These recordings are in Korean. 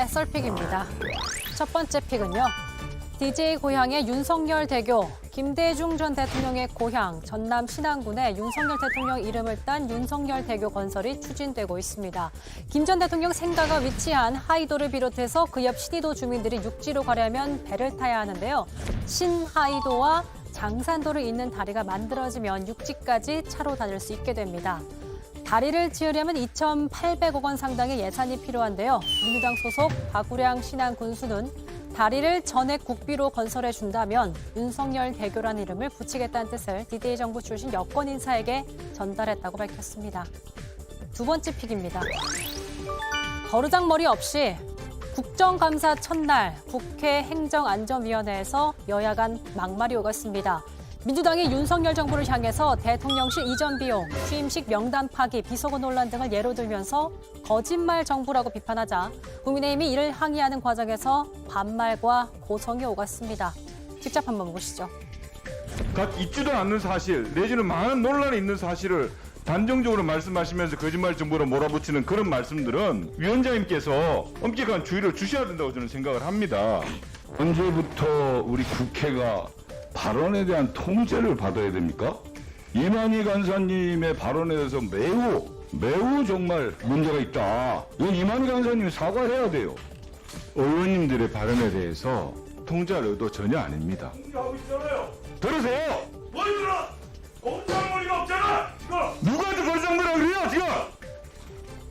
오늘의 썰픽입니다. 첫 번째 픽은요. DJ 고향의 윤석열 대교, 김대중 전 대통령의 고향, 전남 신안군에 윤석열 대통령 이름을 딴 윤석열 대교 건설이 추진되고 있습니다. 김 전 대통령 생가가 위치한 하이도를 비롯해서 그 옆 신의도 주민들이 육지로 가려면 배를 타야 하는데요. 신하이도와 장산도를 잇는 다리가 만들어지면 육지까지 차로 다닐 수 있게 됩니다. 다리를 지으려면 2,800억 원 상당의 예산이 필요한데요. 민주당 소속 박우량 신안 군수는 다리를 전액 국비로 건설해 준다면 윤석열 대교라는 이름을 붙이겠다는 뜻을 DDA 정부 출신 여권 인사에게 전달했다고 밝혔습니다. 두 번째 픽입니다. 버르장머리 없이 국정감사 첫날 국회 행정안전위원회에서 여야 간 막말이 오갔습니다. 민주당이 윤석열 정부를 향해서 대통령실 이전 비용, 취임식 명단 파기, 비속어 논란 등을 예로 들면서 거짓말 정부라고 비판하자 국민의힘이 이를 항의하는 과정에서 반말과 고성이 오갔습니다. 직접 한번 보시죠. 각 있지도 않는 사실 내지는 많은 논란이 있는 사실을 단정적으로 말씀하시면서 거짓말 정부로 몰아붙이는 그런 말씀들은 위원장님께서 엄격한 주의를 주셔야 된다고 저는 생각을 합니다. 언제부터 우리 국회가 발언에 대한 통제를 받아야 됩니까? 이만희 간사님의 발언에 대해서 매우 정말 문제가 있다. 이건 이만희 간사님이 사과해야 돼요. 의원님들의 발언에 대해서 통제할 의도 전혀 아닙니다. 하고 있잖아요. 들으세요. 뭘 들어? 공장머리가 없잖아. 이거 누구한테 벌정부라고 그래요 지금?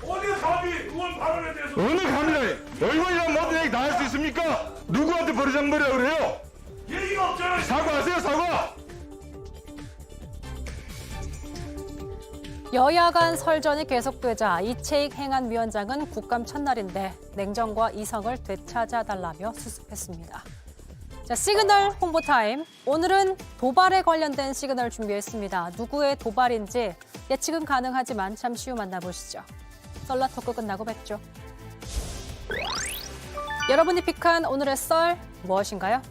어디가 감히 의원 발언에 대해서 어느 감이나 의원이란 모든 얘기 다 할 수 있습니까? 누구한테 벌정부라고 그래요? 얘기가 없잖아. 사과하세요 사과. 여야 간 설전이 계속되자 이채익 행안위원장은 국감 첫날인데 냉정과 이성을 되찾아달라며 수습했습니다. 자, 시그널 홍보타임. 오늘은 도발에 관련된 시그널 준비했습니다. 누구의 도발인지 예측은 가능하지만 잠시 후 만나보시죠. 썰라 토크 끝나고 뵙죠. 여러분이 픽한 오늘의 썰 무엇인가요?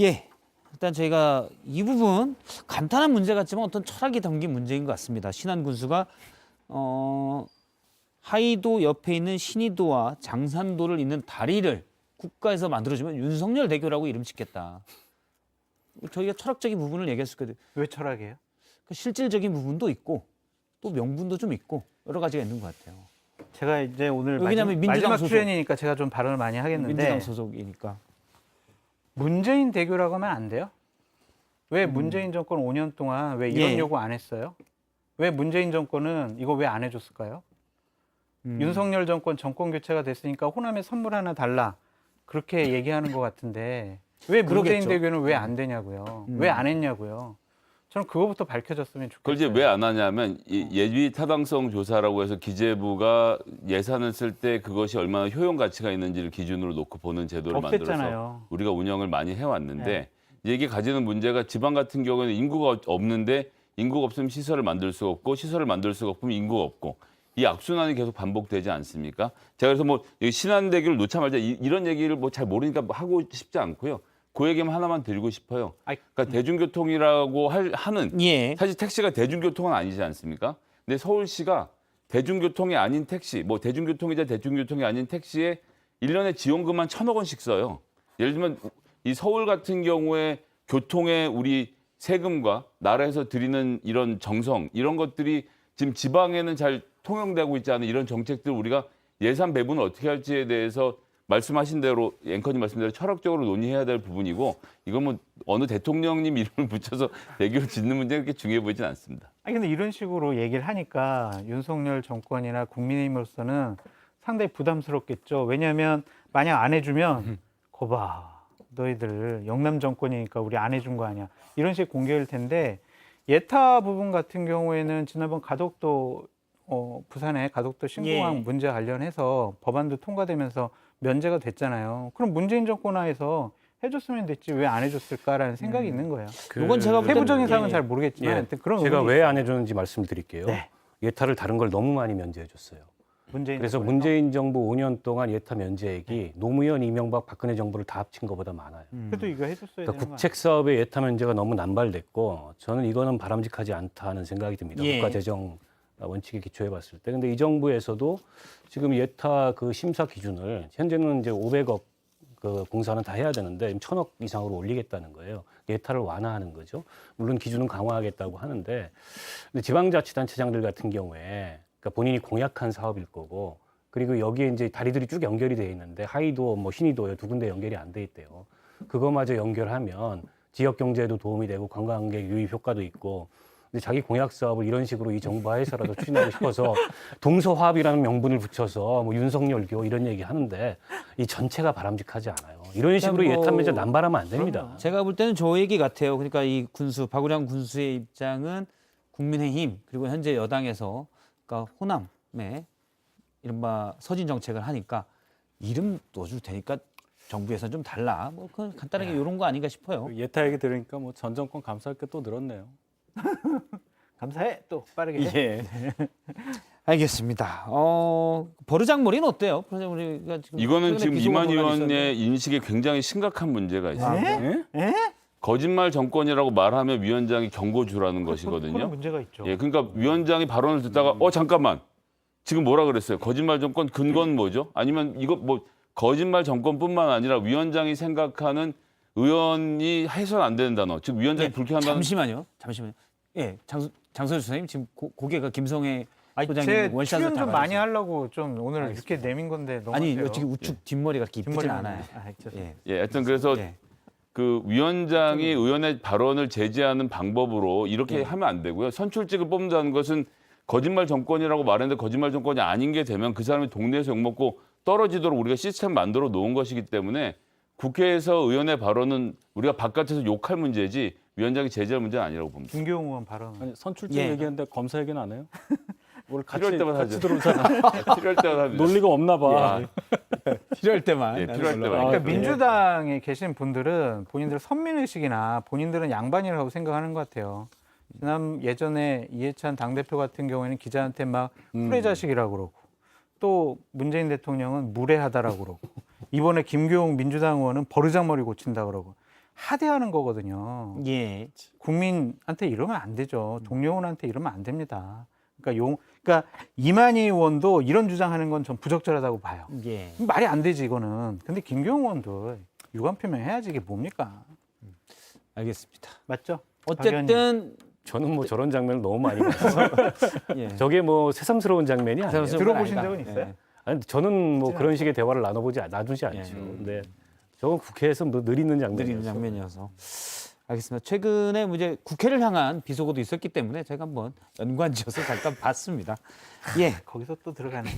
예, 일단 저희가 이 부분 간단한 문제 같지만 어떤 철학이 담긴 문제인 것 같습니다. 신안 군수가 하이도 옆에 있는 신의도와 장산도를 잇는 다리를 국가에서 만들어주면 윤석열 대교라고 이름 짓겠다. 저희가 철학적인 부분을 얘기할 수 있거든요. 왜 철학이에요? 그 실질적인 부분도 있고 또 명분도 좀 있고 여러 가지가 있는 것 같아요. 제가 이제 오늘 왜냐하면 민주당 마지막 소속. 출연이니까 제가 좀 발언을 많이 하겠는데 민주당 소속이니까. 문재인 대교라고 하면 안 돼요? 왜 문재인 정권 5년 동안 왜 이런 예. 요구 안 했어요? 왜 문재인 정권은 이거 왜 안 해줬을까요? 윤석열 정권 정권 교체가 됐으니까 호남에 선물 하나 달라 그렇게 얘기하는 것 같은데 왜 문재인 그러겠죠. 대교는 왜 안 되냐고요? 왜 안 했냐고요? 저는 그거부터 밝혀졌으면 좋겠어요. 그걸 이제 왜 안 하냐면 이 예비 타당성 조사라고 해서 기재부가 예산을 쓸 때 그것이 얼마나 효용 가치가 있는지를 기준으로 놓고 보는 제도를 만들어서 없앴잖아요. 우리가 운영을 많이 해왔는데 네. 이게 가지는 문제가 지방 같은 경우에는 인구가 없는데 인구가 없으면 시설을 만들 수가 없고 시설을 만들 수가 없으면 인구가 없고 이 악순환이 계속 반복되지 않습니까? 제가 그래서 뭐 신안대교를 놓자 말자 이런 얘기를 뭐 잘 모르니까 하고 싶지 않고요. 그 얘기만 하나만 드리고 싶어요. 그러니까 대중교통이라고 하는 예. 사실 택시가 대중교통은 아니지 않습니까? 근데 서울시가 대중교통이 아닌 택시, 뭐 대중교통이자 대중교통이 아닌 택시에 1년에 지원금만 1,000억 원씩 써요. 예를 들면 이 서울 같은 경우에 교통에 우리 세금과 나라에서 드리는 이런 정성, 이런 것들이 지금 지방에는 잘 통용되고 있지 않은 이런 정책들을 우리가 예산 배분을 어떻게 할지에 대해서 말씀하신 대로 앵커님 말씀대로 철학적으로 논의해야 될 부분이고 이건 뭐 어느 대통령님 이름을 붙여서 대교를 짓는 문제가 그렇게 중요해 보이진 않습니다. 아니 근데 이런 식으로 얘기를 하니까 윤석열 정권이나 국민의힘으로서는 상당히 부담스럽겠죠. 왜냐하면 만약 안 해주면 거봐 너희들 영남 정권이니까 우리 안 해준 거 아니야. 이런 식의 공격일 텐데 예타 부분 같은 경우에는 지난번 가덕도 부산의 가덕도 신공항 예. 문제 관련해서 법안도 통과되면서 면제가 됐잖아요. 그럼 문재인 정권 하에서 해줬으면 됐지 왜 안 해줬을까라는 생각이 있는 거예요. 이건 제가 볼 때는- 세부적인 사항은 예. 잘 모르겠지만 하여튼 그런 제가 의견이 왜 안 해줬는지 말씀드릴게요. 네. 예타를 다른 걸 너무 많이 면제해줬어요. 문재인 그래서 정권에서. 문재인 정부 5년 동안 예타 면제액이 노무현, 이명박, 박근혜 정부를 다 합친 것보다 많아요. 그래도 이거 해줬어야 그러니까 되는 거 국책 사업의 예타 면제가 너무 남발됐고 저는 이거는 바람직하지 않다는 생각이 듭니다. 예. 국가 재정 원칙에 기초해 봤을 때. 근데 이 정부에서도 지금 예타 그 심사 기준을 현재는 이제 500억 그 공사는 다 해야 되는데 1,000억 이상으로 올리겠다는 거예요. 예타를 완화하는 거죠. 물론 기준은 강화하겠다고 하는데 근데 지방자치단체장들 같은 경우에 그러니까 본인이 공약한 사업일 거고 그리고 여기에 이제 다리들이 쭉 연결이 돼 있는데 하이도 뭐 신의도에 두 군데 연결이 안 돼 있대요. 그거마저 연결하면 지역 경제에도 도움이 되고 관광객 유입 효과도 있고 근데 자기 공약 사업을 이런 식으로 이 정부 하에서라도 추진하고 싶어서 동서화합이라는 명분을 붙여서 뭐 윤석열교 이런 얘기 하는데 이 전체가 바람직하지 않아요. 이런 식으로 뭐- 예탄 면제 남발하면 안 됩니다. 제가 볼 때는 저 얘기 같아요. 그러니까 이 군수 박우량 군수의 입장은 국민의힘 그리고 현재 여당에서 그러니까 호남에 이른바 서진 정책을 하니까 이름 넣어줄 테니까 정부에서 좀 달라. 뭐 그건 간단하게 이런 거 아닌가 싶어요. 예타 얘기 들으니까 뭐 전 정권 감사할 게 또 늘었네요. 감사해. 또 빠르게 해. 예. 알겠습니다. 버르장머리는 어때요? 버르장머리가 지금 이거는 최근에 지금 비속어 이만 논란이 있었는데. 의원의 인식에 굉장히 심각한 문제가 있어요. 예? 거짓말 정권이라고 말하면 위원장이 경고 주라는 그런 것이거든요. 문제가 있죠. 예, 그러니까 위원장이 발언을 듣다가 잠깐만 지금 뭐라 그랬어요? 거짓말 정권 근거는 뭐죠? 아니면 이거 뭐 거짓말 정권뿐만 아니라 위원장이 생각하는 의원이 해서는 안 되는 단어. 즉 위원장이 불쾌한다는 잠시만요. 예, 장선수 선생님 지금 고개가 김성애 아니, 소장님 제 원샷을 출연 좀 다 많이 받으세요. 하려고 좀 오늘 이렇게 내민 건데 너무 아니 어떻게 우측 뒷머리가 이렇게 이쁘진 않아요. 예. 예, 하여튼 그래서 예. 그 위원장이 의원의 발언을 제재하는 방법으로 이렇게 하면 안 되고요. 선출직을 뽑는다는 것은 거짓말 정권이라고 말했는데 거짓말 정권이 아닌 게 되면 그 사람이 동네에서 욕먹고 떨어지도록 우리가 시스템 만들어 놓은 것이기 때문에 국회에서 의원의 발언은 우리가 바깥에서 욕할 문제지 위원장이 제재할 문제는 아니라고 봅니다. 김교웅 의원 발언. 아니, 선출직 예. 얘기했는데 검사 얘기는 안 해요? 오늘 필요할 때마다 같이 하죠. 들어오잖아. 필요할 때마다 합니다. 논리가 없나 봐. 필요할 때만. 예, 필요할 때만. 그러니까 아, 민주당에 계신 분들은 본인들 선민의식이나 본인들은 양반이라고 생각하는 것 같아요. 예전에 이해찬 당대표 같은 경우에는 기자한테 막 후레자식이라고 그러고 또 문재인 대통령은 무례하다라고 그러고 이번에 김교웅 민주당 의원은 버르장머리 고친다 그러고 하대하는 거거든요. 예. 국민한테 이러면 안 되죠. 동료원한테 이러면 안 됩니다. 그러니까 이만희 의원도 이런 주장하는 건 전 부적절하다고 봐요. 예. 말이 안 되지 이거는. 근데 김교웅 의원도 유감 표명해야지 이게 뭡니까? 알겠습니다. 맞죠? 어쨌든 저는 뭐 저런 장면을 너무 많이 봤어서 예. 저게 뭐 새삼스러운 장면이 아니에요. 들어보신 아니다. 적은 있어요? 예. 아니, 저는 뭐 그런 식의 대화를 나누지 않죠. 근데 저건 국회에서 뭐 늘 있는 장면이에요. 느리는 장면이어서 알겠습니다. 최근에 뭐 이제 국회를 향한 비속어도 있었기 때문에 제가 한번 연관지어서 잠깐 봤습니다. 예. 거기서 또 들어가네.